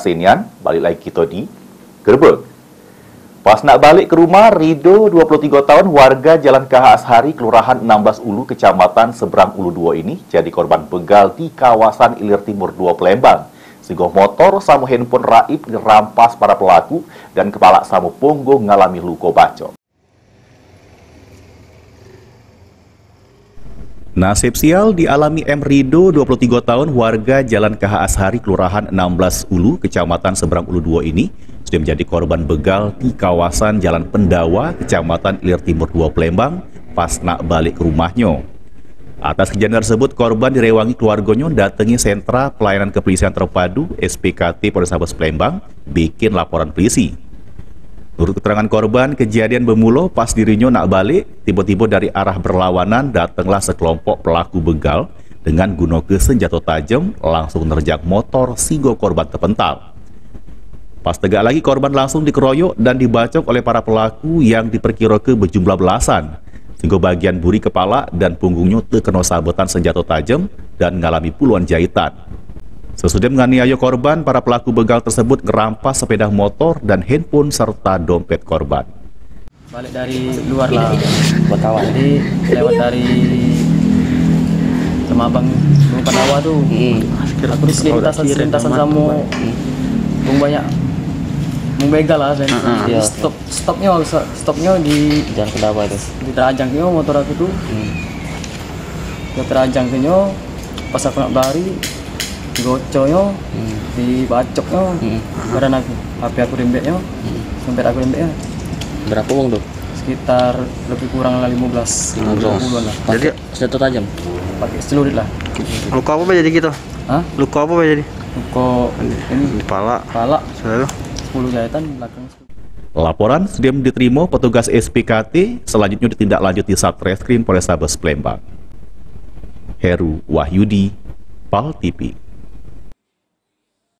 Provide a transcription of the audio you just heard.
Kasenian, balik lagi kita di Gerbek. Pas nak balik ke rumah, Rido, 23 tahun, warga Jalan KH Ashari, Kelurahan 16 Ulu, Kecamatan Seberang Ulu 2 ini jadi korban begal di kawasan Ilir Timur 2 Palembang. Sehingga motor sama handphone raib dirampas para pelaku dan kepala sama punggung ngalami luka bacok. Nasib sial dialami M. Rido, 23 tahun, warga Jalan KH Ashari, Kelurahan 16 Ulu, Kecamatan Seberang Ulu 2 ini sudah menjadi korban begal di kawasan Jalan Pendawa, Kecamatan Ilir Timur 2 Palembang, pas nak balik ke rumahnya. Atas kejadian tersebut, korban direwangi keluarganya datangi sentra pelayanan kepolisian terpadu SPKT Polrestabes Palembang, bikin laporan polisi. Menurut keterangan korban, kejadian bermula pas dirinya nak balik, tiba-tiba dari arah berlawanan datanglah sekelompok pelaku begal dengan gunakan senjata tajam langsung nerjak motor sehingga korban terpental. Pas tegak lagi, korban langsung dikeroyok dan dibacok oleh para pelaku yang diperkirakan berjumlah belasan, sehingga bagian buri kepala dan punggungnya terkena sabetan senjata tajam dan mengalami puluhan jahitan. Sesudah menganiaya korban, para pelaku begal tersebut merampas sepeda motor dan handphone serta dompet korban. Balik dari luar lah, jadi lewat dari Lemabang Pendawa tuh. Aku di lintasan sama banyak membegal lah, stopnya di Jalan Pendawa itu. Di terajangnya motor aku tuh. Di terajangnya pas aku nak lari, goconya, dibacoknya, badan aku, HP aku dembeknya, dompet aku dembeknya. Berapa uang tuh? Sekitar lebih kurang 15-20an lah. Jadi senjata tajam? Pakai celurit lah. Luka apa jadi gitu? Hah? Luka apa jadi? Luka ini kepala. Selalu 10 jahitan belakang. Laporan sudah diterima petugas SPKT, selanjutnya ditindaklanjuti Satreskrim Polrestabes Palembang. Heru Wahyudi, PAL TV.